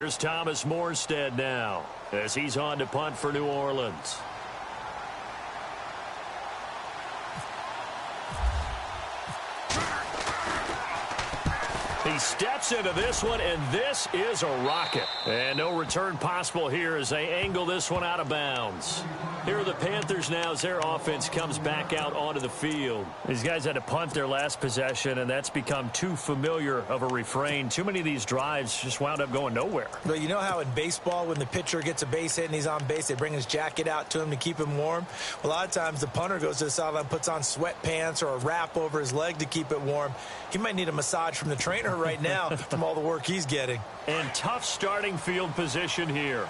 Here's Thomas Morstead now as he's on to punt for New Orleans. He steps into this one, and this is a rocket. And no return possible here as they angle this one out of bounds. Here are the Panthers now as their offense comes back out onto the field. These guys had to punt their last possession, and that's become too familiar of a refrain. Too many of these drives just wound up going nowhere. Well, you know how in baseball when the pitcher gets a base hit and he's on base, they bring his jacket out to him to keep him warm? Well, a lot of times the punter goes to the sideline, puts on sweatpants or a wrap over his leg to keep it warm. He might need a massage from the trainer right now from all the work he's getting. And tough starting field position here.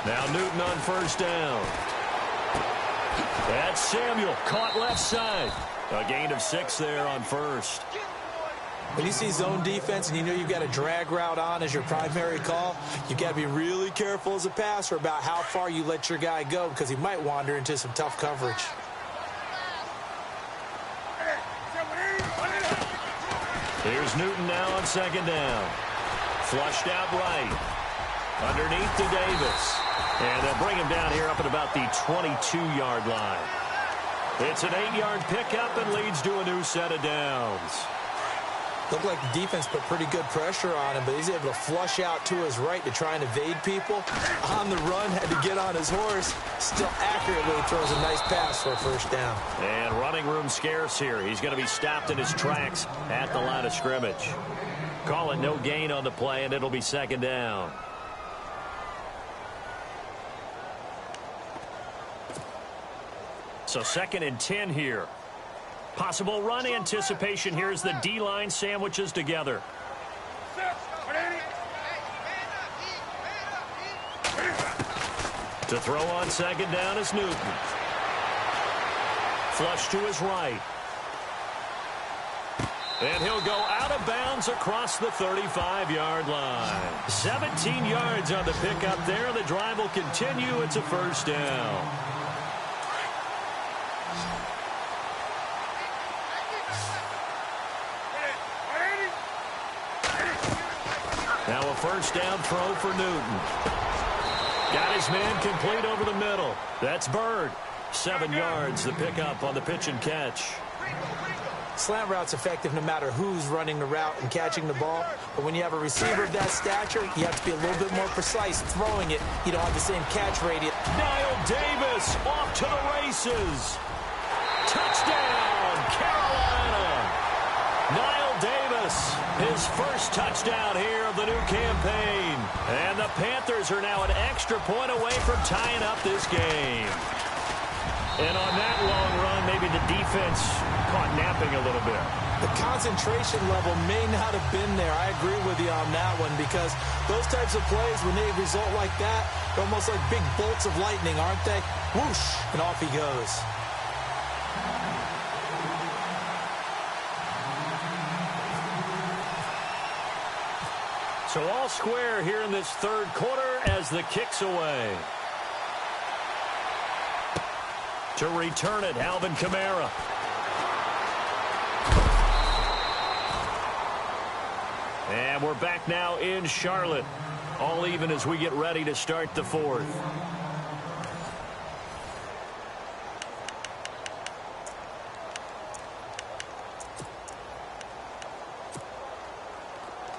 Now Newton on first down. That's Samuel, caught left side. A gain of 6 there on first. When you see zone defense and you know you've got a drag route on as your primary call, you've got to be really careful as a passer about how far you let your guy go because he might wander into some tough coverage. Here's Newton now on second down. Flushed out right. Underneath to Davis. And they'll bring him down here up at about the 22-yard line. It's an 8-yard pickup and leads to a new set of downs. Looked like the defense put pretty good pressure on him, but he's able to flush out to his right to try and evade people. On the run, had to get on his horse. Still accurately throws a nice pass for a first down. And running room scarce here. He's going to be stopped in his tracks at the line of scrimmage. Call it no gain on the play, and it'll be second down. So 2nd and 10 here. Possible run anticipation here as the D-line sandwiches together. To throw on second down is Newton. Flush to his right. And he'll go out of bounds across the 35-yard line. 17 yards on the pickup there. The drive will continue. It's a first down. Now a first down throw for Newton. Got his man complete over the middle. That's Bird. 7 yards, the pickup on the pitch and catch. Slant route's effective no matter who's running the route and catching the ball. But when you have a receiver of that stature, you have to be a little bit more precise throwing it. You don't have the same catch radius. Niall Davis off to the races. Touchdown, Carolina. Niall Davis, his first touchdown here of the new campaign. And the Panthers are now an extra point away from tying up this game. And on that long run, maybe the defense caught napping a little bit. The concentration level may not have been there. I agree with you on that one because those types of plays, when they result like that, they're almost like big bolts of lightning, aren't they? Whoosh, and off he goes. So all square here in this third quarter as the kick's away. To return it, Alvin Kamara. And we're back now in Charlotte. All even as we get ready to start the fourth.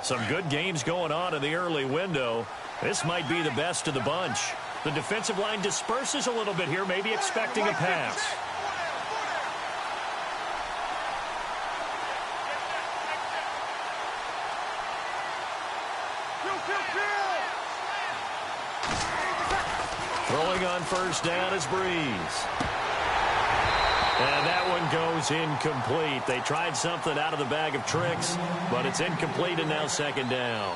Some good games going on in the early window. This might be the best of the bunch. The defensive line disperses a little bit here, maybe expecting a pass. Throwing on first down is Breeze. And that one goes incomplete. They tried something out of the bag of tricks, but it's incomplete and now second down.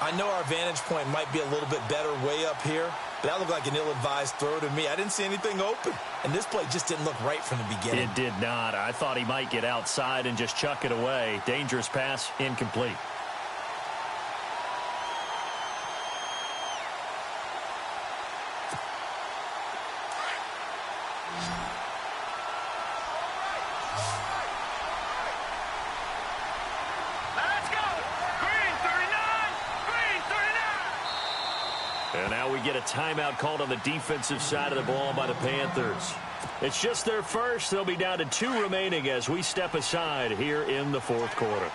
I know our vantage point might be a little bit better way up here, but that looked like an ill-advised throw to me. I didn't see anything open, and this play just didn't look right from the beginning. It did not. I thought he might get outside and just chuck it away. Dangerous pass, incomplete. get a timeout called on the defensive side of the ball by the Panthers. It's just their first. They'll be down to 2 remaining as we step aside here in the fourth quarter.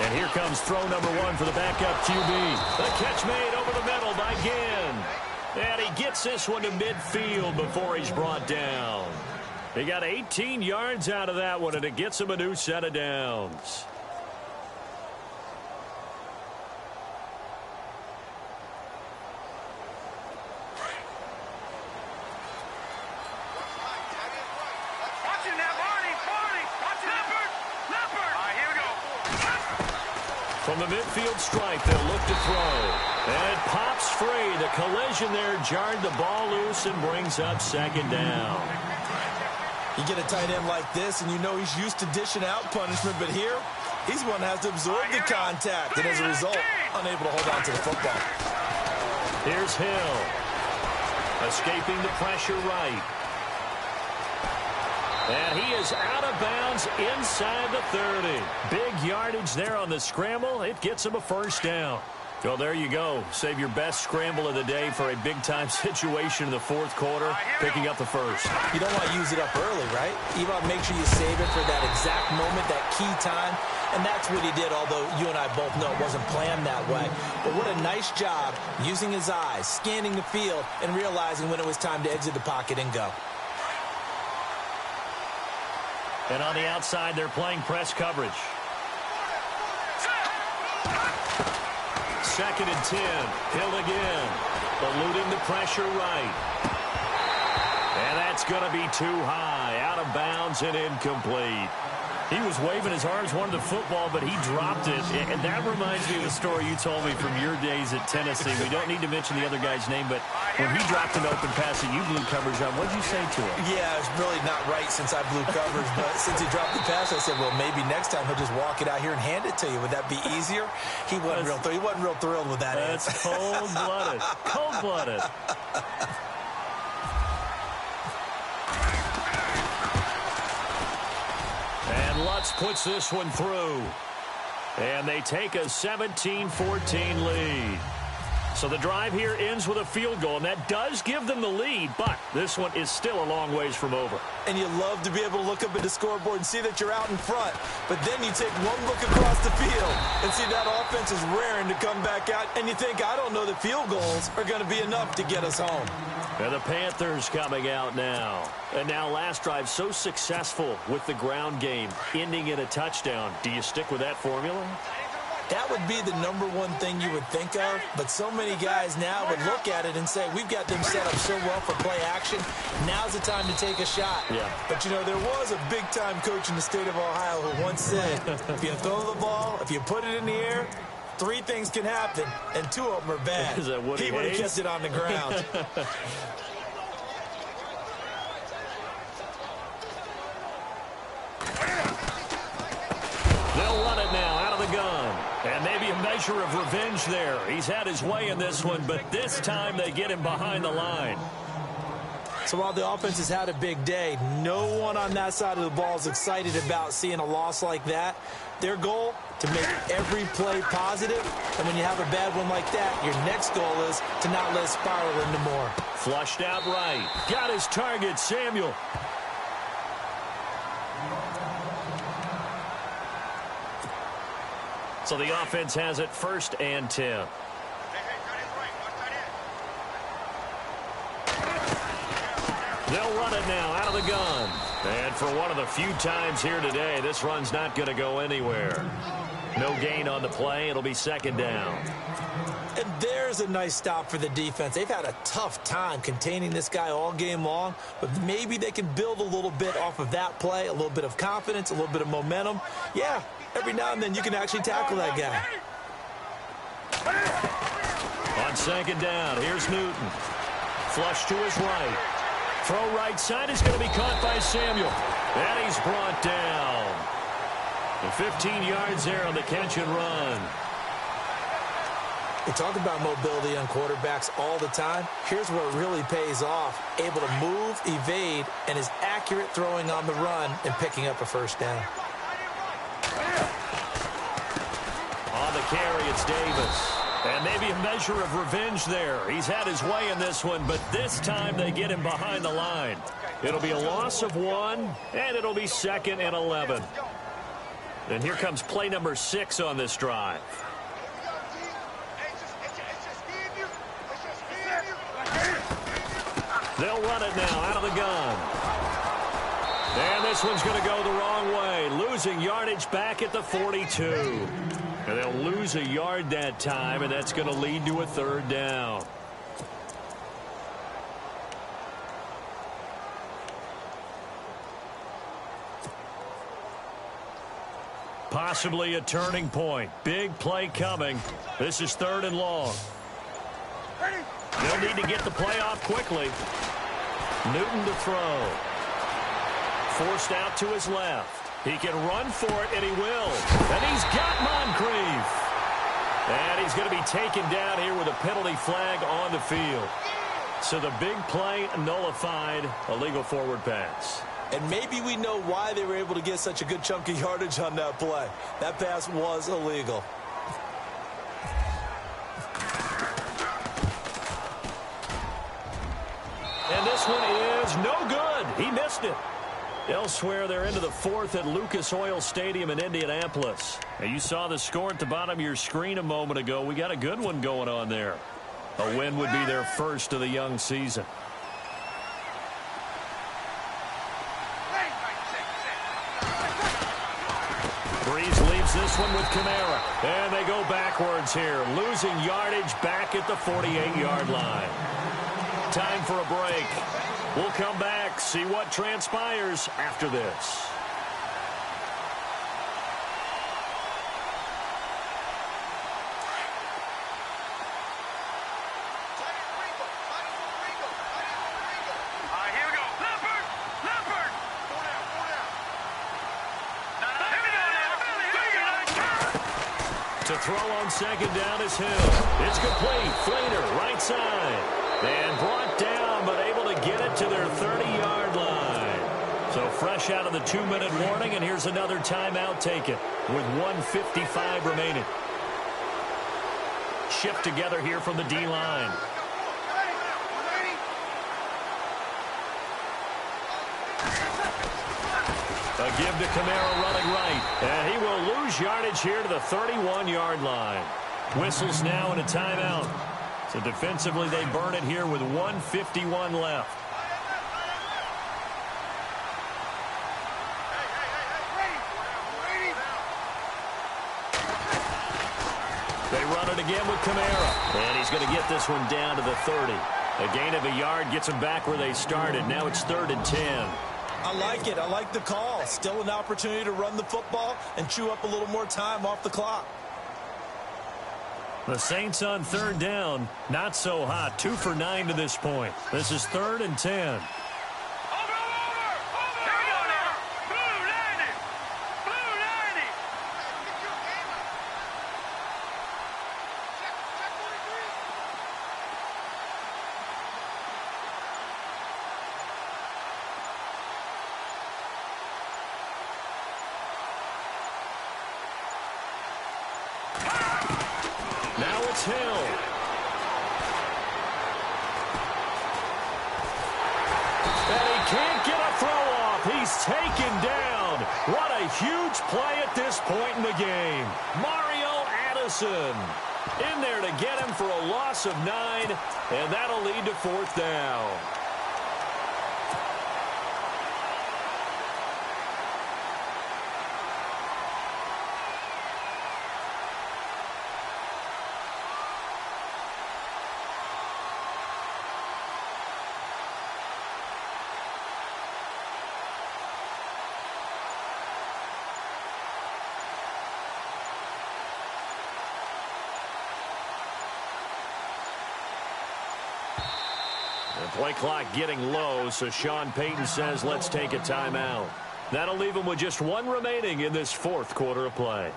And here comes throw number 1 for the backup QB. The catch made over the middle by Ginn. And he gets this one to midfield before he's brought down. He got 18 yards out of that one, and it gets him a new set of downs. From the midfield stripe, they'll look to throw. And it pops free. The collision there jarred the ball loose and brings up second down. You get a tight end like this, and you know he's used to dishing out punishment, but here, he's one that has to absorb the contact, and as a result, unable to hold on to the football. Here's Hill. Escaping the pressure right. And he is out of bounds inside the 30. Big yardage there on the scramble. It gets him a first down. Well, there you go. Save your best scramble of the day for a big-time situation in the fourth quarter, picking up the first. You don't want to use it up early, right? You want to make sure you save it for that exact moment, that key time. And that's what he did, although you and I both know it wasn't planned that way. But what a nice job using his eyes, scanning the field, and realizing when it was time to exit the pocket and go. And on the outside, they're playing press coverage. 2nd and 10. Hill again. Eluding the pressure right. And that's going to be too high. Out of bounds and incomplete. He was waving his arms, wanted the football, but he dropped it. And that reminds me of the story you told me from your days at Tennessee. We don't need to mention the other guy's name, but when he dropped an open pass that you blew coverage on, what did you say to him? Yeah, it's really not right since I blew coverage, but since he dropped the pass, I said, well, maybe next time he'll just walk it out here and hand it to you. Would that be easier? He wasn't real thrilled with that. That's cold-blooded. Cold-blooded. And Lutz puts this one through. And they take a 17-14 lead. So the drive here ends with a field goal, and that does give them the lead, but this one is still a long ways from over. And you love to be able to look up at the scoreboard and see that you're out in front, but then you take one look across the field and see that offense is raring to come back out, and you think, I don't know that field goals are going to be enough to get us home. And the Panthers coming out now. And now last drive so successful with the ground game, ending in a touchdown. Do you stick with that formula? That would be the number one thing you would think of, but so many guys now would look at it and say, we've got them set up so well for play action, now's the time to take a shot. Yeah. But, you know, there was a big-time coach in the state of Ohio who once said, if you throw the ball, if you put it in the air, 3 things can happen, and 2 of them are bad. Is that Woody He would have Hayes? kept it on the ground. They'll run it now out of the gun. And maybe a measure of revenge there. He's had his way in this one, but this time they get him behind the line. So while the offense has had a big day, no one on that side of the ball is excited about seeing a loss like that. Their goal, to make every play positive, and when you have a bad one like that, your next goal is to not let it spiral into more. Flushed out right. Got his target, Samuel. So the offense has it 1st and 10. They'll run it now out of the gun. And for one of the few times here today, this run's not going to go anywhere. No gain on the play. It'll be 2nd down. And there's a nice stop for the defense. They've had a tough time containing this guy all game long, but maybe they can build a little bit off of that play, a little bit of confidence, a little bit of momentum. Yeah, every now and then you can actually tackle that guy. On On second down, here's Newton. Flush to his right. Throw right side is going to be caught by Samuel. And he's brought down. The 15 yards there on the catch and run. We talk about mobility on quarterbacks all the time. Here's where it really pays off. Able to move, evade, and is accurate throwing on the run and picking up a first down. On the carry, it's Davis. And maybe a measure of revenge there. He's had his way in this one, but this time they get him behind the line. It'll be a loss of 1, and it'll be 2nd and 11. And here comes play number 6 on this drive. They'll run it now out of the gun. And this one's going to go the wrong way. Losing yardage back at the 42. And they'll lose a yard that time, and that's going to lead to a 3rd down. Possibly a turning point. Big play coming. This is 3rd and long. They'll need to get the play off quickly. Newton to throw. Forced out to his left. He can run for it, and he will. And he's got Moncrief. And he's going to be taken down here with a penalty flag on the field. So the big play nullified, a legal forward pass. And maybe we know why they were able to get such a good chunk of yardage on that play. That pass was illegal. And this one is no good. He missed it. Elsewhere, they're into the 4th at Lucas Oil Stadium in Indianapolis. Now, you saw the score at the bottom of your screen a moment ago. We got a good one going on there. A win would be their first of the young season. Breeze leaves this one with Kamara. And they go backwards here. Losing yardage back at the 48-yard line. Time for a break. We'll come back, see what transpires after this. Here we go. Leopard! Leopard! To throw on second down is Hill. It's complete. Flater, right side. And brought down, but able to get it to their 30-yard line. So fresh out of the 2-minute warning, and here's another timeout taken with 1:55 remaining. Shift together here from the D-line. A give to Kamara running right. And he will lose yardage here to the 31-yard line. Whistles now and a timeout. So defensively, they burn it here with 1:51 left. They run it again with Kamara. And he's going to get this one down to the 30. A gain of a yard gets them back where they started. Now it's 3rd and 10. I like it. I like the call. Still an opportunity to run the football and chew up a little more time off the clock. The Saints on 3rd down, not so hot. 2 for 9 to this point. This is 3rd and 10. Now it's Hill. And he can't get a throw off. He's taken down. What a huge play at this point in the game. Mario Addison in there to get him for a loss of 9, and that'll lead to 4th down. Play clock getting low, so Sean Payton says let's take a timeout. That'll leave him with just one remaining in this fourth quarter of play.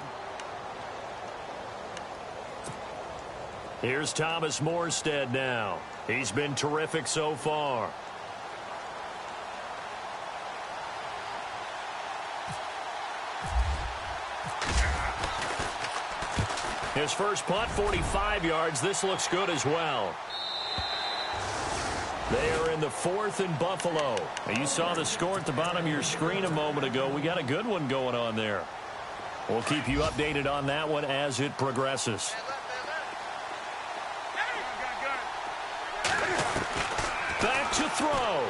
Here's Thomas Morstead now. He's been terrific so far. His first punt, 45 yards. This looks good as well. They are in the fourth in Buffalo. You saw the score at the bottom of your screen a moment ago. We got a good one going on there. We'll keep you updated on that one as it progresses. Back to throw.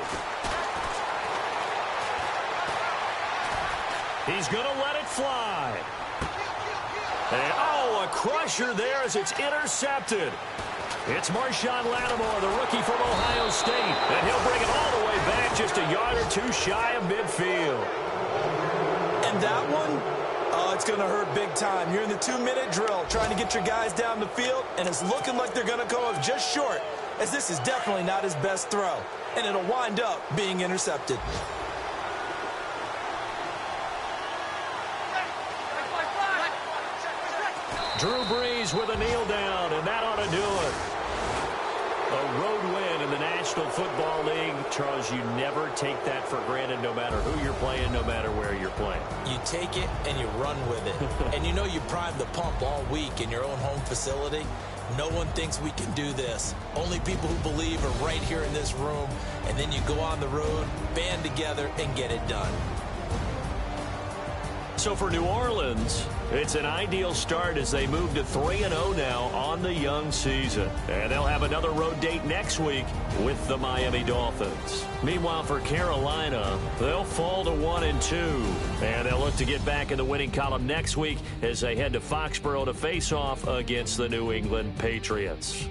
He's going to let it fly. And, oh, a crusher there as it's intercepted. It's Marshawn Lattimore, the rookie from Ohio State, and he'll bring it all the way back just a yard or two shy of midfield. And that one, oh, it's going to hurt big time. You're in the 2-minute drill trying to get your guys down the field, and it's looking like they're going to go up just short, as this is definitely not his best throw, and it'll wind up being intercepted. Drew Brees with a kneel down, and that ought to do it. A road win in the National Football League. Charles, you never take that for granted no matter who you're playing, no matter where you're playing. You take it and you run with it. And you know you primed the pump all week in your own home facility. No one thinks we can do this. Only people who believe are right here in this room. And then you go on the road, band together, and get it done. So for New Orleans, it's an ideal start as they move to 3-0 now on the young season. And they'll have another road date next week with the Miami Dolphins. Meanwhile, for Carolina, they'll fall to 1-2. And they'll look to get back in the winning column next week as they head to Foxborough to face off against the New England Patriots.